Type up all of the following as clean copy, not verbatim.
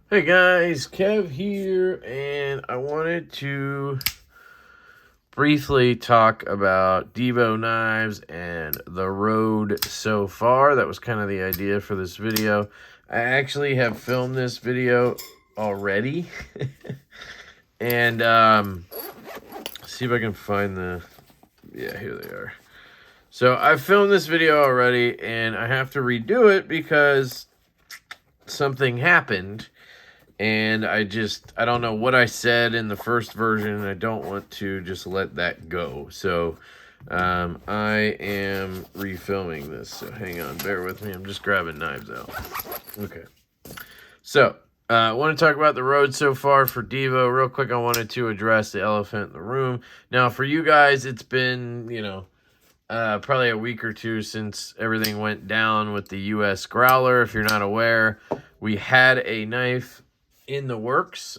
Hey guys, Kev here, and I wanted to briefly talk about Divo knives and the road so far. That was kind of the idea for this video. I actually have filmed this video already, and see if I can find yeah, here they are. So I filmed this video already, and I have to redo it because something happened. And I don't know what I said in the first version, and I don't want to just let that go. So I am refilming this. So hang on, bear with me. I'm just grabbing knives out. Okay. So I want to talk about the road so far for Divo. Real quick, I wanted to address the elephant in the room. Now, for you guys, it's been, probably a week or two since everything went down with the U.S. Growler. If you're not aware, we had a knife in the works.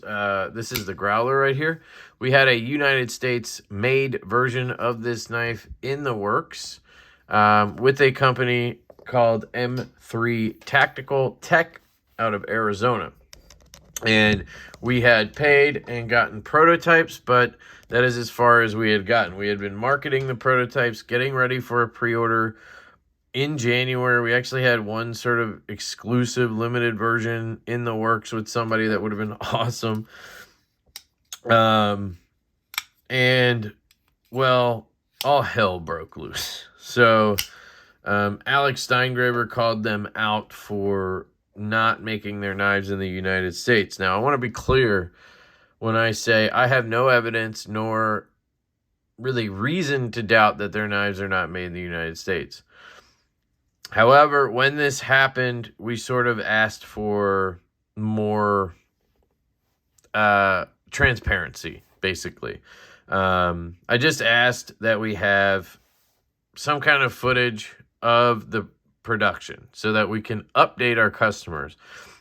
This is the Growler right here. We had a United States made version of this knife in the works with a company called M3 Tactical Tech out of Arizona. And we had paid and gotten prototypes, but that is as far as we had gotten. We had been marketing the prototypes, getting ready for a pre-order in January. We actually had one sort of exclusive limited version in the works with somebody that would have been awesome. And well, all hell broke loose. So Alex Steingraber called them out for not making their knives in the United States. Now, I want to be clear when I say I have no evidence nor really reason to doubt that their knives are not made in the United States. However, when this happened, we sort of asked for more transparency, basically. I just asked that we have some kind of footage of the production so that we can update our customers.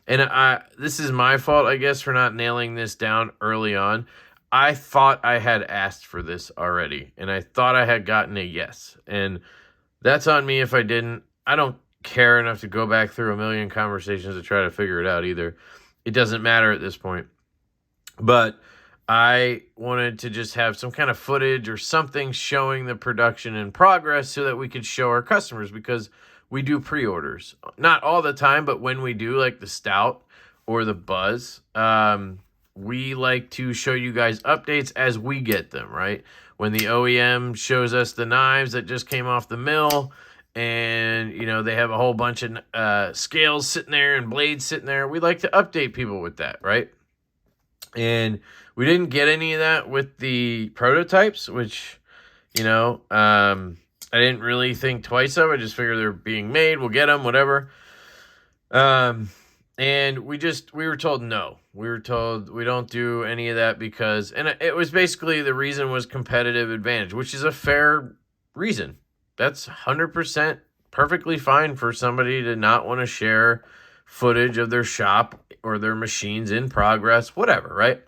And this is my fault, I guess, for not nailing this down early on. I thought I had asked for this already, and I thought I had gotten a yes. And that's on me if I didn't. I don't care enough to go back through a million conversations to try to figure it out either. It doesn't matter at this point. But I wanted to just have some kind of footage or something showing the production in progress so that we could show our customers, because we do pre-orders. Not all the time, but when we do, like the Stout or the Buzz, we like to show you guys updates as we get them, right? When the OEM shows us the knives that just came off the mill, and, they have a whole bunch of scales sitting there and blades sitting there, we like to update people with that, right? And we didn't get any of that with the prototypes, which, I didn't really think twice of. I just figured they're being made. We'll get them, whatever. And we were told no. We were told we don't do any of that because, and it was basically, the reason was competitive advantage, which is a fair reason. That's 100% perfectly fine for somebody to not want to share footage of their shop or their machines in progress, whatever, right?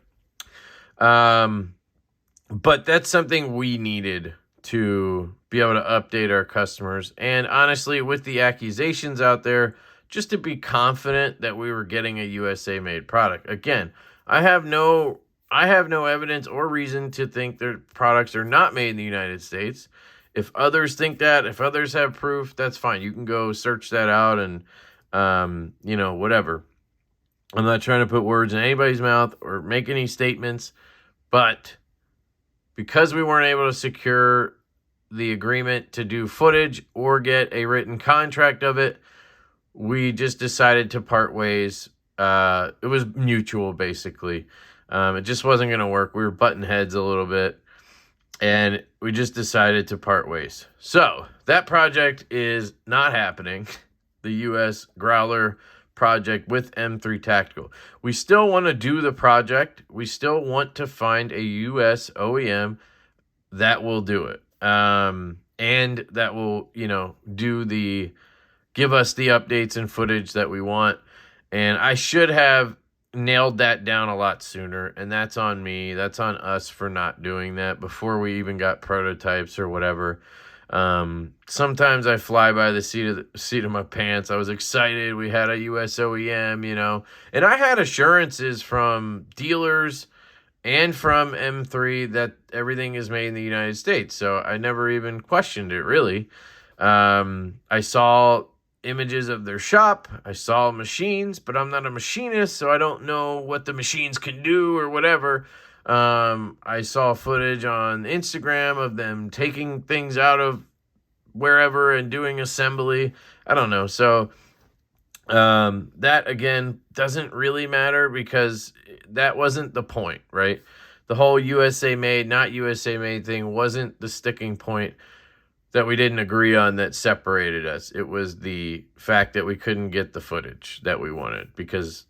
But that's something we needed to be able to update our customers. And honestly, with the accusations out there, just to be confident that we were getting a USA made product. Again, I have no evidence or reason to think their products are not made in the United States. If others think that, if others have proof, that's fine. You can go search that out and, whatever. I'm not trying to put words in anybody's mouth or make any statements, but because we weren't able to secure the agreement to do footage or get a written contract of it, we just decided to part ways. It was mutual, basically. It just wasn't going to work. We were butting heads a little bit, and we just decided to part ways. So that project is not happening. The U.S. Growler project with M3 Tactical. We still want to do the project. We still want to find a U.S. OEM that will do it. And that will, give us the updates and footage that we want. And I should have nailed that down a lot sooner, and that's on me. That's on us for not doing that before we even got prototypes or whatever. Sometimes I fly by the seat of my pants. I was excited. We had a US OEM, you know, and I had assurances from dealers and from M3 that everything is made in the United States. So I never even questioned it, really. I saw images of their shop. I saw machines, but I'm not a machinist, so I don't know what the machines can do or whatever. I saw footage on Instagram of them taking things out of wherever and doing assembly. I don't know. So that again doesn't really matter because that wasn't the point, right? The whole USA made, not USA made thing wasn't the sticking point that we didn't agree on that separated us. It was the fact that we couldn't get the footage that we wanted because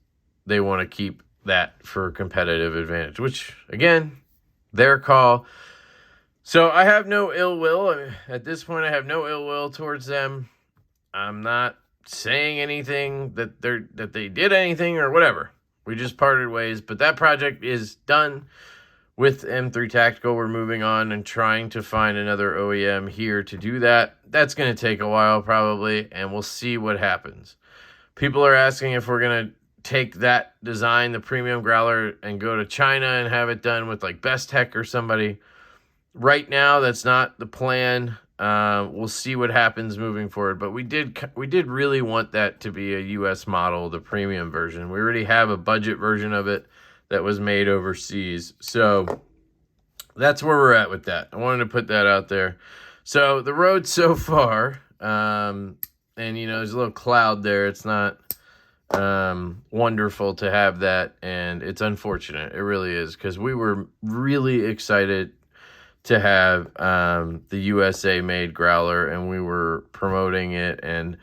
they want to keep that for competitive advantage, which again, their call. So I have no ill will. At this point, I have no ill will towards them. I'm not saying anything that they did anything or whatever. We just parted ways, but that project is done with M3 Tactical. We're moving on and trying to find another OEM here to do that. That's going to take a while probably, and we'll see what happens. People are asking if we're going to take that design, the premium growler, and go to China and have it done with like Best Tech or somebody. Right now, that's not the plan. We'll see what happens moving forward, but we did really want that to be a US model, the premium version. We already have a budget version of it that was made overseas. So that's where we're at with that. I wanted to put that out there. So the road so far, and you know, there's a little cloud there. It's not wonderful to have that, and it's unfortunate. It really is, because we were really excited to have the USA made growler, and we were promoting it, and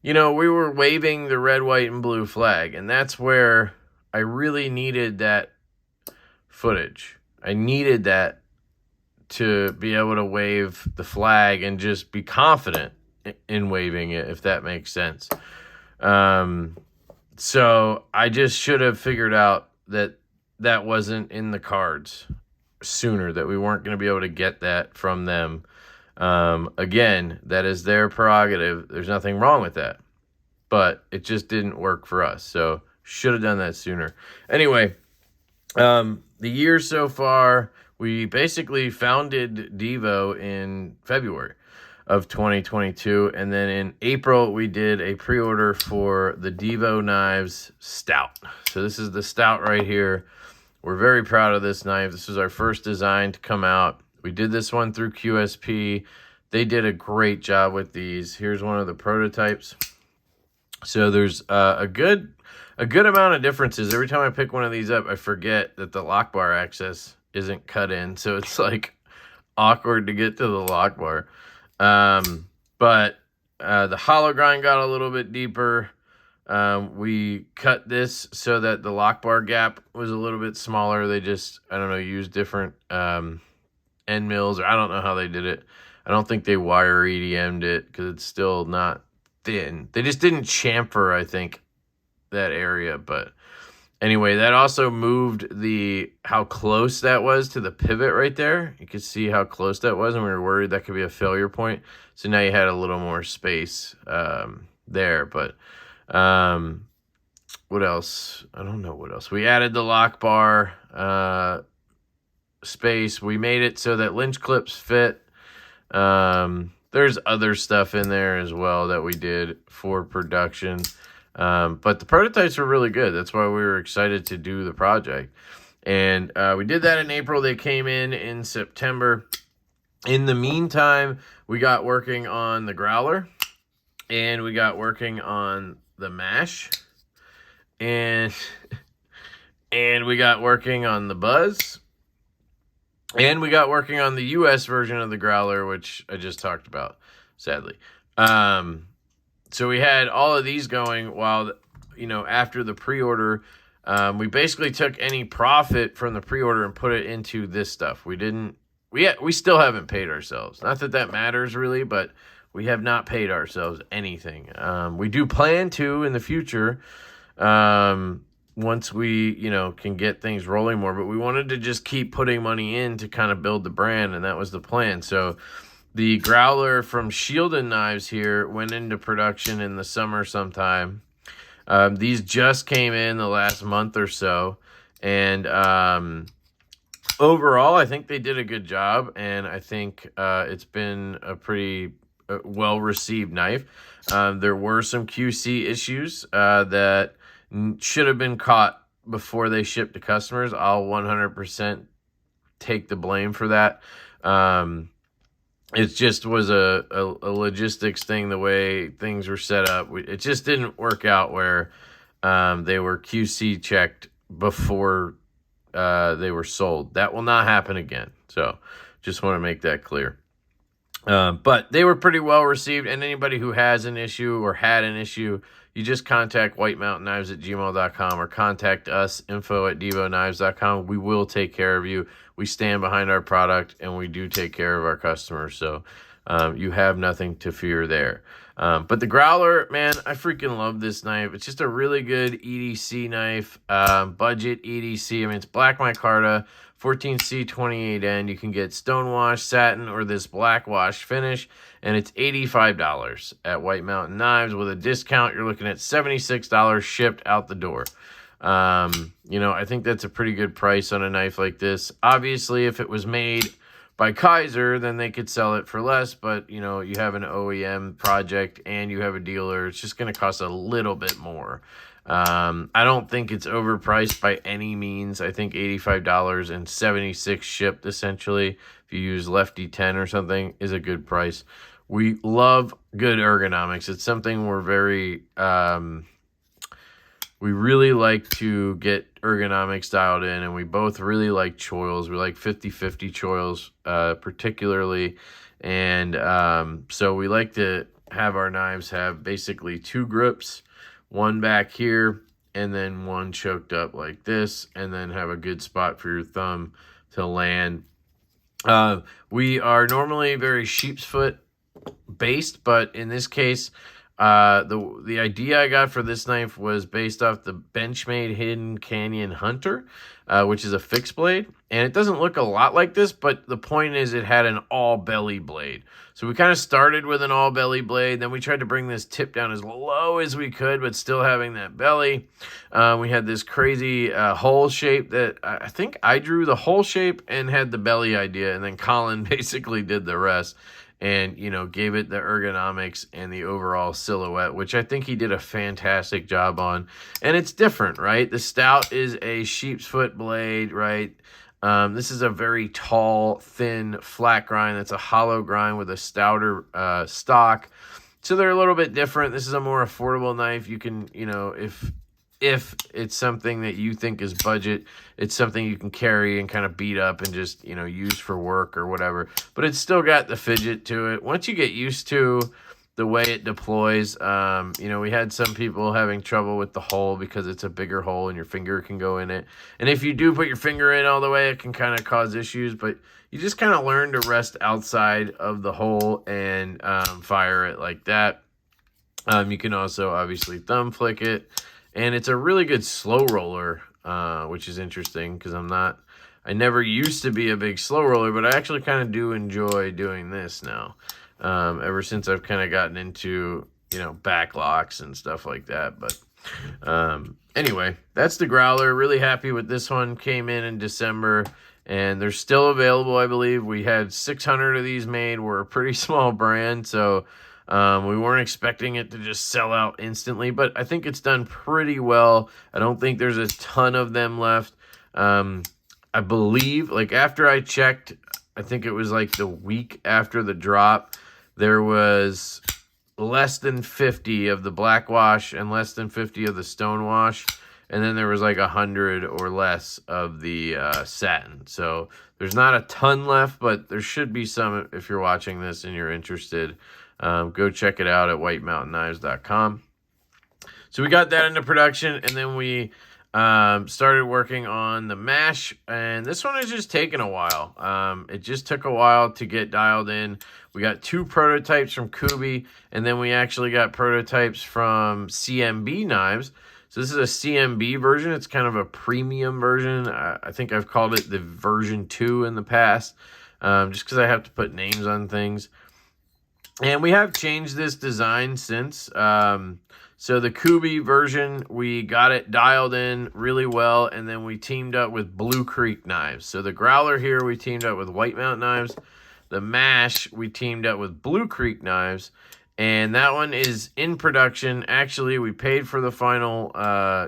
you know, we were waving the red, white, and blue flag, and that's where I really needed that footage. I needed that to be able to wave the flag and just be confident in waving it, if that makes sense. So I just should have figured out that that wasn't in the cards sooner, that we weren't going to be able to get that from them. Again, that is their prerogative. There's nothing wrong with that, but it just didn't work for us. So should have done that sooner. Anyway, the year so far, we basically founded Divo in February of 2022, and then in April we did a pre-order for the Divo Knives Stout. So this is the Stout right here. We're very proud of this knife. This is our first design to come out. We did this one through QSP. They did a great job with these. Here's one of the prototypes. So there's a good amount of differences. Every time I pick one of these up, I forget that the lock bar access isn't cut in. So it's like awkward to get to the lock bar. But the hollow grind got a little bit deeper. We cut this so that the lock bar gap was a little bit smaller. They just, I don't know, used different end mills, or I don't know how they did it. I don't think they wire EDM'd it because it's still not thin. They just didn't chamfer, I think, that area. But anyway, that also moved how close that was to the pivot right there. You could see how close that was, and we were worried that could be a failure point. So now you had a little more space there. But what else? I don't know what else. We added the lock bar space. We made it so that lynch clips fit. There's other stuff in there as well that we did for production. But the prototypes were really good. That's why we were excited to do the project. And we did that in April. They came in September. In the meantime, we got working on the growler, and we got working on the mash, and we got working on the buzz, and we got working on the US version of the growler, which I just talked about, sadly. So we had all of these going while, you know, after the pre-order, we basically took any profit from the pre-order and put it into this stuff. We still haven't paid ourselves. Not that that matters really, but we have not paid ourselves anything. We do plan to in the future, once we, you know, can get things rolling more, but we wanted to just keep putting money in to kind of build the brand, and that was the plan. So The growler from Shielded Knives here went into production in the summer sometime. These just came in the last month or so, and overall, I think they did a good job, and I think it's been a pretty well-received knife. There were some QC issues that should have been caught before they shipped to customers. I'll 100% take the blame for that. It just was a logistics thing, the way things were set up. It just didn't work out where they were QC checked before they were sold. That will not happen again. So just want to make that clear. But they were pretty well received, and anybody who has an issue or had an issue, you just contact whitemountainKnives@gmail.com or contact us, info@divoknives.com. We will take care of you. We stand behind our product, and we do take care of our customers. So you have nothing to fear there. But the growler, man, I freaking love this knife. It's just a really good EDC knife, budget EDC. I mean, it's black micarta, 14C 28N. You can get stonewash, satin, or this black wash finish, and it's $85 at White Mountain Knives. With a discount, you're looking at $76 shipped out the door. You know, I think that's a pretty good price on a knife like this. Obviously, if it was made by Kaiser, then they could sell it for less, but you know, you have an OEM project and you have a dealer, it's just going to cost a little bit more. I don't think it's overpriced by any means. I think $85 and $76 shipped, essentially, if you use Lefty 10 or something, is a good price. We love good ergonomics. It's something we're very we really like to get ergonomics dialed in, and we both really like choils. We like 50-50 choils particularly, and so we like to have our knives have basically two grips, one back here, and then one choked up like this, and then have a good spot for your thumb to land. We are normally very sheep's foot based, but in this case, the idea I got for this knife was based off the Benchmade Hidden Canyon Hunter, which is a fixed blade, and it doesn't look a lot like this, but the point is it had an all belly blade. So we kind of started with an all belly blade, then we tried to bring this tip down as low as we could, but still having that belly. We had this crazy hole shape that I think I drew the hole shape and had the belly idea, and then Colin basically did the rest. And, you know, gave it the ergonomics and the overall silhouette, which I think he did a fantastic job on. And it's different, right? The Stout is a sheep's foot blade, right? This is a very tall, thin, flat grind. That's a hollow grind with a stouter stock. So they're a little bit different. This is a more affordable knife. You can, you know, if it's something that you think is budget, it's something you can carry and kind of beat up and just, you know, use for work or whatever. But it's still got the fidget to it. Once you get used to the way it deploys, you know, we had some people having trouble with the hole because it's a bigger hole and your finger can go in it. And if you do put your finger in all the way, it can kind of cause issues. But you just kind of learn to rest outside of the hole and fire it like that. You can also obviously thumb flick it. And it's a really good slow roller, which is interesting because I never used to be a big slow roller, but I actually kind of do enjoy doing this now. Ever since I've kind of gotten into, you know, back locks and stuff like that. But anyway, that's the growler. Really happy with this one. Came in December, and they're still available, I believe. We had 600 of these made. We're a pretty small brand, so we weren't expecting it to just sell out instantly, but I think it's done pretty well. I don't think there's a ton of them left. I believe, like, after I checked, I think it was like the week after the drop, there was less than 50 of the black wash and less than 50 of the stone wash, and then there was like 100 or less of the satin. So there's not a ton left, but there should be some if you're watching this and you're interested. Go check it out at whitemountainknives.com. So we got that into production, and then we started working on the mash, and this one has just taken a while. It just took a while to get dialed in. We got 2 prototypes from Kubi, and then we actually got prototypes from CMB Knives. So this is a CMB version. It's kind of a premium version. I think I've called it the version 2 in the past, just because I have to put names on things. And we have changed this design since. So the Kubi version, we got it dialed in really well, and then we teamed up with Blue Creek knives. So the Growler here, we teamed up with White Mountain knives. The Mash, we teamed up with Blue Creek knives. And that one is in production. Actually, we paid for the final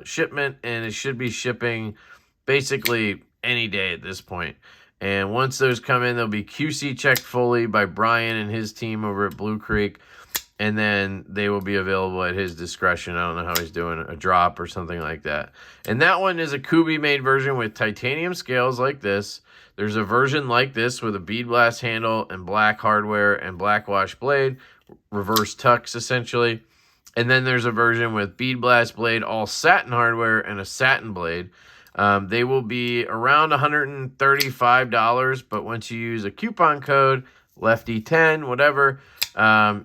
shipment, and it should be shipping basically any day at this point. And once those come in, they'll be QC checked fully by Brian and his team over at Blue Creek. And then they will be available at his discretion. I don't know how he's doing, a drop or something like that. And that one is a Kubi-made version with titanium scales like this. There's a version like this with a bead blast handle and black hardware and black wash blade, reverse tucks essentially. And then there's a version with bead blast blade, all satin hardware, and a satin blade. They will be around $135, but once you use a coupon code, LeftyEDC, whatever,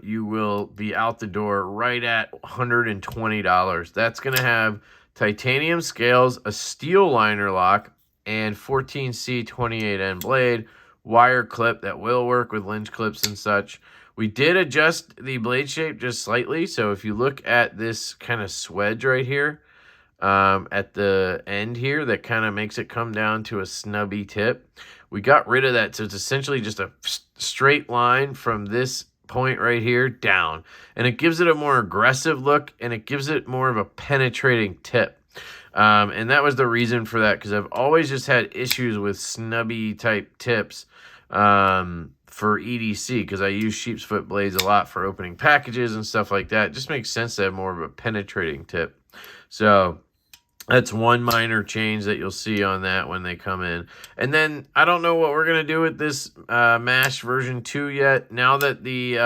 you will be out the door right at $120. That's going to have titanium scales, a steel liner lock, and 14C28N blade, wire clip that will work with lynch clips and such. We did adjust the blade shape just slightly, so if you look at this kind of swedge right here, at the end here, that kind of makes it come down to a snubby tip. We got rid of that, so it's essentially just a straight line from this point right here down, and it gives it a more aggressive look, and it gives it more of a penetrating tip. And that was the reason for that, because I've always just had issues with snubby type tips for EDC, because I use sheep's foot blades a lot for opening packages and stuff like that. It just makes sense to have more of a penetrating tip. So that's one minor change that you'll see on that when they come in. And then I don't know what we're going to do with this Mash version 2 yet. Now that the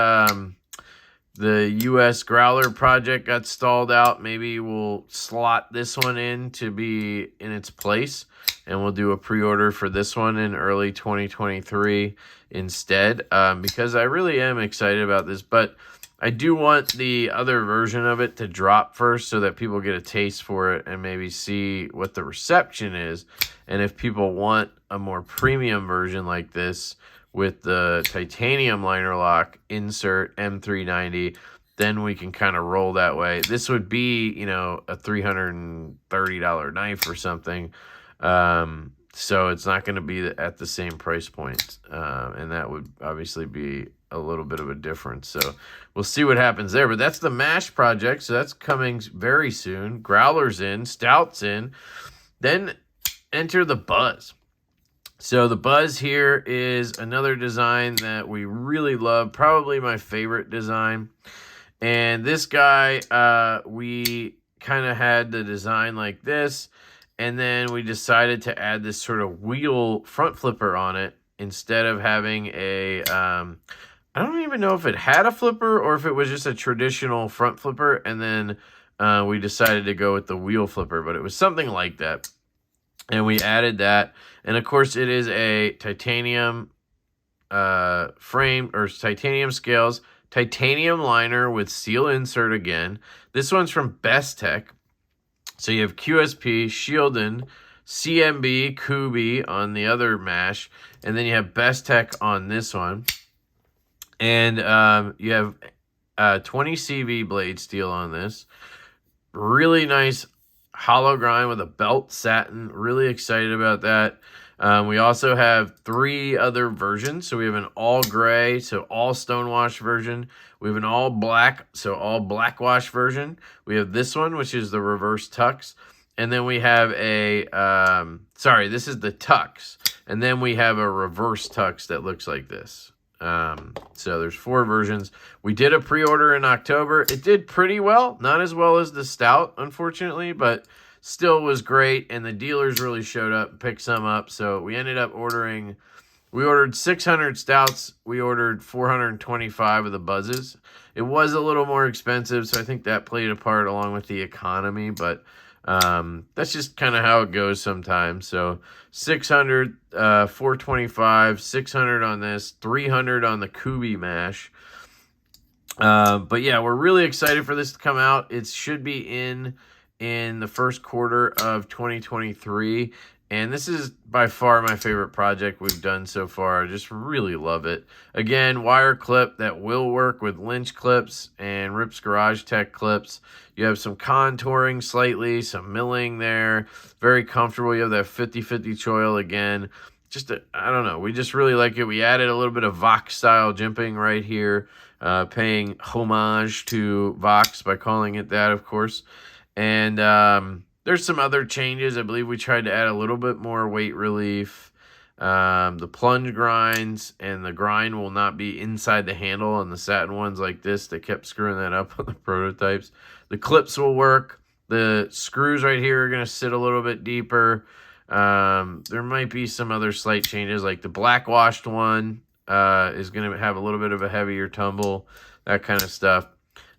US Growler project got stalled out, maybe we'll slot this one in to be in its place. And we'll do a pre-order for this one in early 2023 instead. Because I really am excited about this. But I do want the other version of it to drop first so that people get a taste for it and maybe see what the reception is. And if people want a more premium version like this with the titanium liner lock insert M390, then we can kind of roll that way. This would be, you know, a $330 knife or something. So it's not going to be at the same price point. And that would obviously be a little bit of a difference. So we'll see what happens there. But that's the Mash project. So that's coming very soon. Growler's in. Stout's in. Then enter the Buzz. So the Buzz here is another design that we really love. Probably my favorite design. And this guy, we kind of had the design like this. And then we decided to add this sort of wheel front flipper on it instead of having a... I don't even know if it had a flipper or if it was just a traditional front flipper. And then we decided to go with the wheel flipper. But it was something like that. And we added that. And, of course, it is a titanium frame or titanium scales. Titanium liner with seal insert again. This one's from Best Tech. So you have QSP, Shieldon, CMB, Kubi on the other Mash. And then you have Best Tech on this one. And you have 20 CV blade steel on this. Really nice hollow grind with a belt satin. Really excited about that. We also have 3 other versions. So we have an all gray, so all stonewash version. We have an all black, so all black wash version. We have this one, which is the reverse tux. And then we have a, this is the tux. And then we have a reverse tux that looks like this. So there's 4 versions. We did a pre-order in October. It did pretty well. Not as well as the Stout, unfortunately, but still was great. And the dealers really showed up and picked some up. So we ended up ordering, we ordered 600 Stouts. We ordered 425 of the Buzzes. It was a little more expensive, so I think that played a part along with the economy, but that's just kind of how it goes sometimes. So 600, 425, 600 on this, 300 on the Kubi Mash. But yeah, we're really excited for this to come out. It should be in the first quarter of 2023. And this is by far my favorite project we've done so far. I just really love it. Again, wire clip that will work with Lynch clips and Rips Garage Tech clips. You have some contouring slightly, some milling there. Very comfortable. You have that 50-50 choil again. Just, I don't know. We just really like it. We added a little bit of Vox style jimping right here, paying homage to Vox by calling it that, of course. And there's some other changes. I believe we tried to add a little bit more weight relief. The plunge grinds and the grind will not be inside the handle on the satin ones like this. They kept screwing that up on the prototypes. The clips will work. The screws right here are going to sit a little bit deeper. There might be some other slight changes, like the black washed one is going to have a little bit of a heavier tumble, that kind of stuff.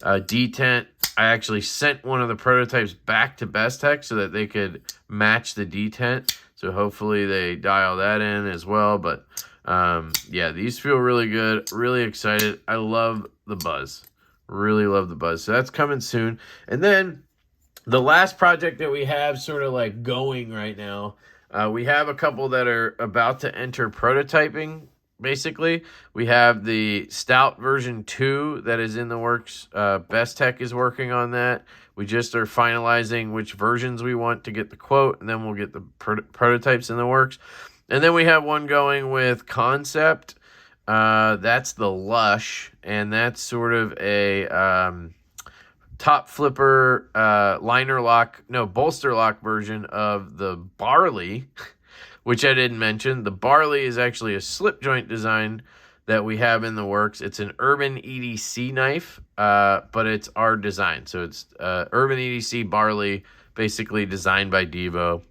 Detent, I actually sent one of the prototypes back to Best Tech so that they could match the detent. So hopefully they dial that in as well. But yeah, these feel really good. Really excited. I love the buzz. Really love the buzz. So that's coming soon. And then the last project that we have sort of like going right now, we have a couple that are about to enter prototyping. Basically, we have the Stout version 2 that is in the works. Best Tech is working on that. We just are finalizing which versions we want to get the quote, and then we'll get the prototypes in the works. And then we have one going with Concept. That's the Lush, and that's sort of a top flipper bolster lock version of the Barley, which I didn't mention. The Barley is actually a slip joint design that we have in the works. It's an Urban EDC knife, but it's our design. So it's Urban EDC Barley, basically designed by Divo,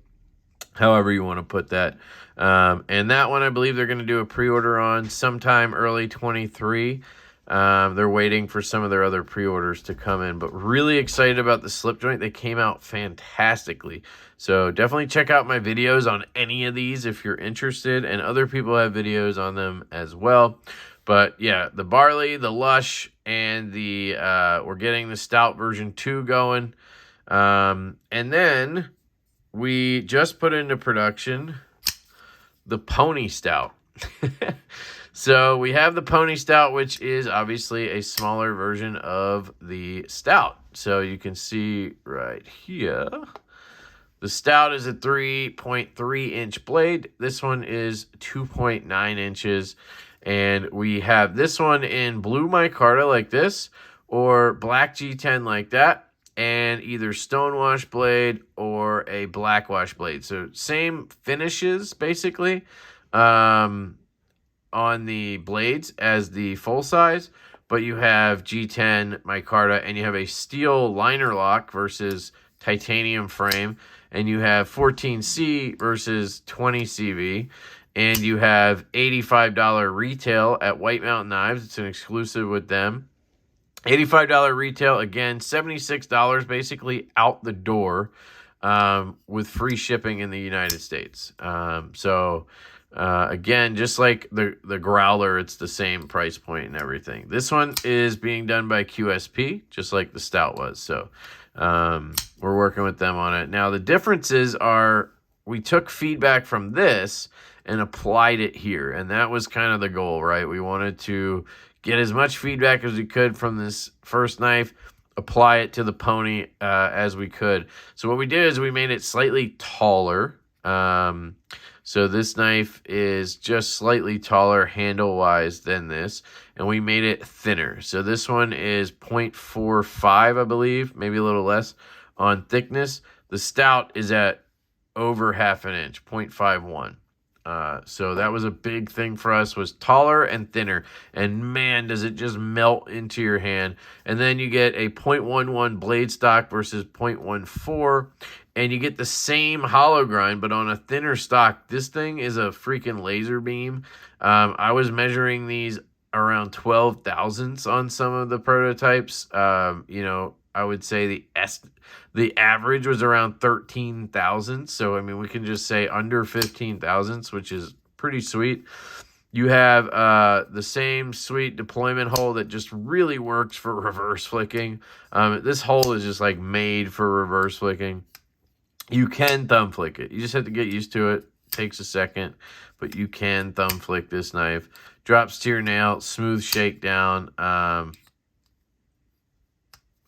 however you want to put that. And that one, I believe they're going to do a pre-order on sometime early 23. They're waiting for some of their other pre-orders to come in, but really excited about the slip joint. They came out fantastically. So definitely check out my videos on any of these if you're interested, and other people have videos on them as well. But yeah, the Barley, the Lush, and the we're getting the Stout version 2 going. And then we just put into production the Pony Stout. So we have the Pony Stout, which is obviously a smaller version of the Stout. So you can see right here, the Stout is a 3.3 inch blade. This one is 2.9 inches. And we have this one in blue micarta like this, or black G10 like that, and either stonewash blade or a black wash blade. So same finishes basically on the blades as the full size, but you have G10 micarta, and you have a steel liner lock versus titanium frame, and you have 14C versus 20 CV, and you have $85 retail at White Mountain Knives. It's an exclusive with them. $85 retail, again, $76 basically out the door, with free shipping in the United States. Again, just like the Growler, it's the same price point and everything. This one is being done by QSP, just like the Stout was. So we're working with them on it. Now, the differences are we took feedback from this and applied it here. And that was kind of the goal, right? We wanted to get as much feedback as we could from this first knife, apply it to the Pony as we could. So what we did is we made it slightly taller. So this knife is just slightly taller handle-wise than this, and we made it thinner. So this one is 0.45, I believe, maybe a little less on thickness. The Stout is at over half an inch, 0.51. So that was a big thing for us, was taller and thinner. And man, does it just melt into your hand. And then you get a 0.11 blade stock versus 0.14. And you get the same hollow grind, but on a thinner stock. This thing is a freaking laser beam. I was measuring these around 12 thousandths on some of the prototypes. I would say the average was around 13 thousandths. So, I mean, we can just say under 15 thousandths, which is pretty sweet. You have the same sweet deployment hole that just really works for reverse flicking. This hole is just like made for reverse flicking. You can thumb flick it. You just have to get used to it. Takes a second, but you can thumb flick this knife. Drops to your nail, smooth shakedown. I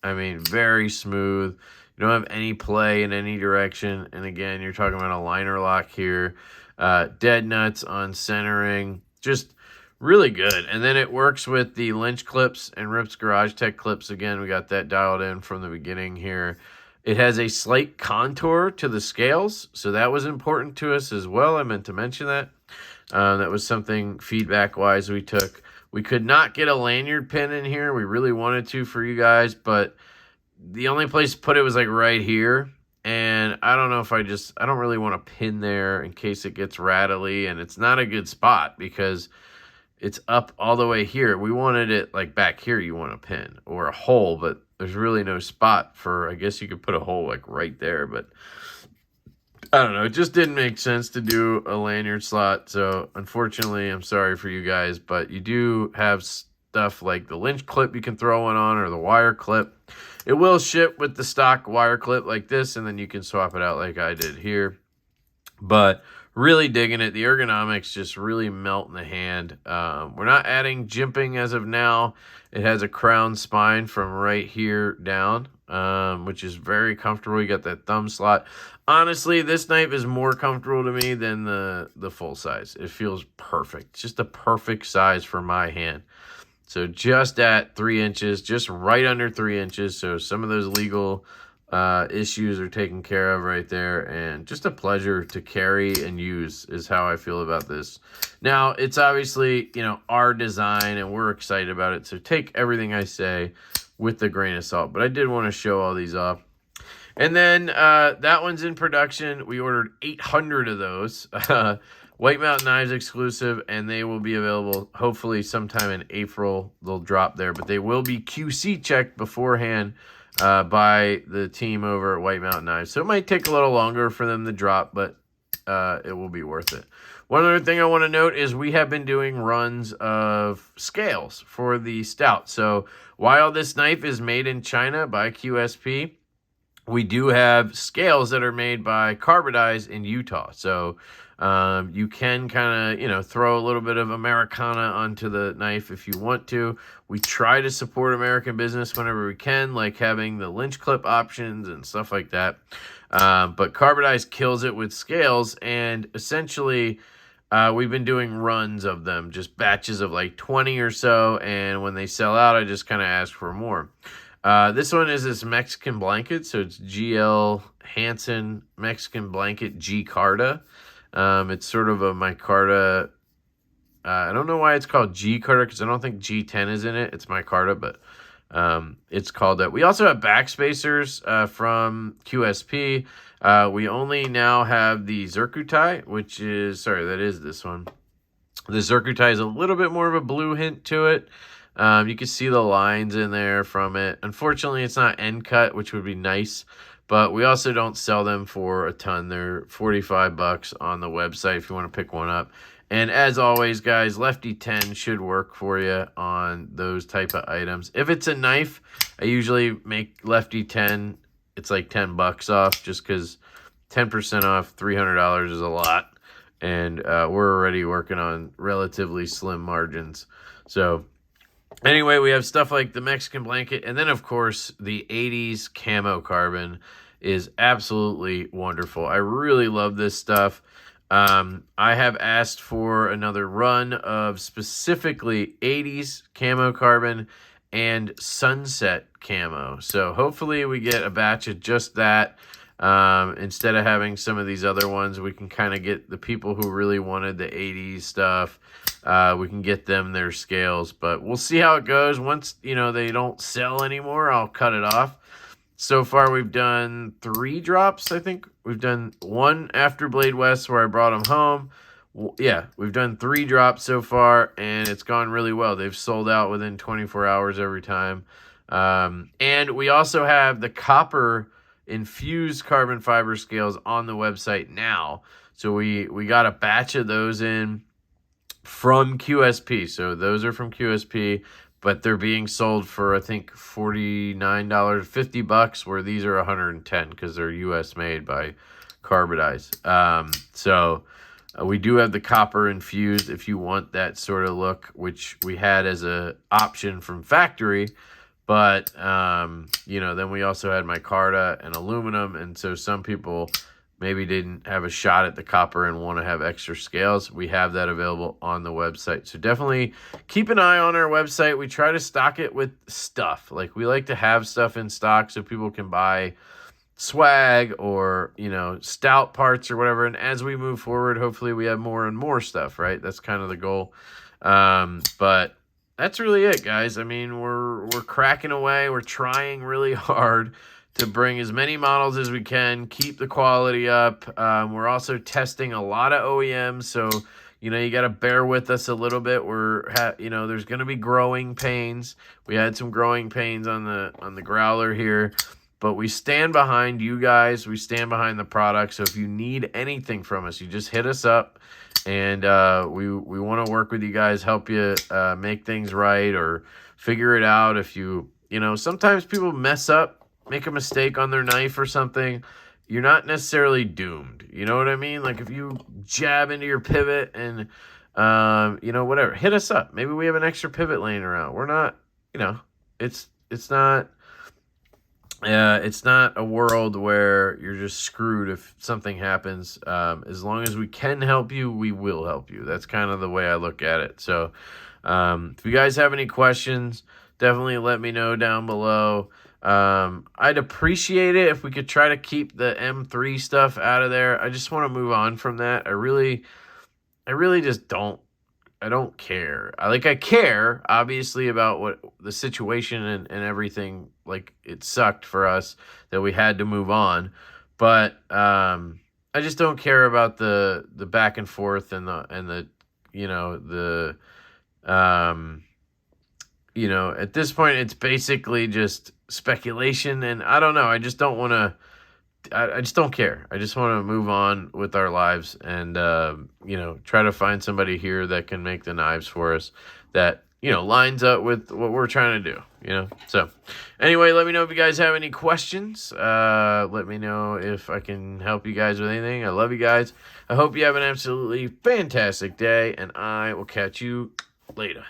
mean, very smooth. You don't have any play in any direction. And again, you're talking about a liner lock here. Dead nuts on centering. Just really good. And then it works with the Lynch clips and Rips Garage Tech clips. Again, we got that dialed in from the beginning here. It has a slight contour to the scales, so that was important to us as well. I meant to mention that. That was something feedback-wise we took. We could not get a lanyard pin in here. We really wanted to for you guys, but the only place to put it was like right here. And I don't know if I don't really want to pin there in case it gets rattly. And it's not a good spot because it's up all the way here. We wanted it like back here you want a pin or a hole, but there's really no spot for, I guess you could put a hole like right there, but I don't know. It just didn't make sense to do a lanyard slot. So unfortunately, I'm sorry for you guys, but you do have stuff like the Lynch clip you can throw one on or the wire clip. It will ship with the stock wire clip like this, and then you can swap it out like I did here. But really digging it. The ergonomics just really melt in the hand. We're not adding jimping as of now. It has a crown spine from right here down, which is very comfortable. You got that thumb slot. Honestly, this knife is more comfortable to me than the full size. It feels perfect. It's just a perfect size for my hand. So just at 3 inches, just right under 3 inches. So some of those legal issues are taken care of right there, and just a pleasure to carry and use is how I feel about this. Now, it's obviously, you know, our design, and we're excited about it, so take everything I say with a grain of salt, but I did want to show all these off. And then that one's in production. We ordered 800 of those. White Mountain Knives exclusive, and they will be available hopefully sometime in April. They'll drop there, but they will be QC checked beforehand by the team over at White Mountain Knives. So it might take a little longer for them to drop, but it will be worth it. One other thing I want to note is we have been doing runs of scales for the stout. So while this knife is made in China by QSP, we do have scales that are made by Carbonize in Utah. So you can kind of, you know, throw a little bit of Americana onto the knife if you want to. We try to support American business whenever we can, like having the Lynch clip options and stuff like that. But Carbonize kills it with scales, and essentially we've been doing runs of them, just batches of like 20 or so, and when they sell out, I just kind of ask for more. This one is this Mexican blanket, so it's GL Hansen Mexican blanket G Carta. It's sort of a micarta. I don't know why it's called G Carta, because I don't think G10 is in it. It's micarta, but it's called that. We also have backspacers from QSP. We only now have the Zircutai, which is, sorry, that is this one. The Zircutai is a little bit more of a blue hint to it. You can see the lines in there from it. Unfortunately, it's not end cut, which would be nice. But we also don't sell them for a ton. They're $45 on the website if you want to pick one up. And as always, guys, Lefty 10 should work for you on those type of items. If it's a knife, I usually make Lefty 10. It's like $10 off, just because 10% off $300 is a lot. And we're already working on relatively slim margins. So anyway, we have stuff like the Mexican blanket, and then, of course, the 80s camo carbon is absolutely wonderful. I really love this stuff. I have asked for another run of specifically 80s camo carbon and sunset camo. So hopefully we get a batch of just that. Instead of having some of these other ones, we can kind of get the people who really wanted the 80s stuff. We can get them their scales, but we'll see how it goes. Once, you know, they don't sell anymore, I'll cut it off. So far, we've done 3 drops, I think. We've done 1 after Blade West where I brought them home. Yeah, we've done 3 drops so far, and it's gone really well. They've sold out within 24 hours every time. And we also have the copper infused carbon fiber scales on the website now. So we got a batch of those in from QSP. So those are from QSP, but they're being sold for, I think, $49, $50, where these are $110 because they're U.S. made by Carbonize. So we do have the copper infused if you want that sort of look, which we had as a option from factory. But, you know, then we also had micarta and aluminum. And so some people maybe didn't have a shot at the copper and want to have extra scales. We have that available on the website. So definitely keep an eye on our website. We try to stock it with stuff. Like, we like to have stuff in stock so people can buy swag or, you know, stout parts or whatever. And as we move forward, hopefully we have more and more stuff, right? That's kind of the goal. But that's really it, guys. I mean, we're cracking away. We're trying really hard to bring as many models as we can, keep the quality up. We're also testing a lot of OEMs, so, you know, you got to bear with us a little bit. You know, there's going to be growing pains. We had some growing pains on the growler here, but we stand behind you guys. We stand behind the product. So if you need anything from us, you just hit us up, and we want to work with you guys, help you make things right or figure it out. If you know, sometimes people mess up, make a mistake on their knife or something. You're not necessarily doomed. You know what I mean? Like, if you jab into your pivot and, you know, whatever, hit us up. Maybe we have an extra pivot laying around. We're not, you know, it's not a world where you're just screwed if something happens. As long as we can help you, we will help you. That's kind of the way I look at it. So if you guys have any questions, definitely let me know down below. I'd appreciate it if we could try to keep the M3 stuff out of there. I just want to move on from that. I really just don't. I don't care. I care, obviously, about what the situation and everything. Like, it sucked for us that we had to move on. But I just don't care about the back and forth and the you know, at this point, it's basically just speculation. And I don't know. I just don't want to. I just don't care. I just want to move on with our lives and, you know, try to find somebody here that can make the knives for us that, you know, lines up with what we're trying to do, you know. So anyway, let me know if you guys have any questions. Let me know if I can help you guys with anything. I love you guys. I hope you have an absolutely fantastic day, and I will catch you later.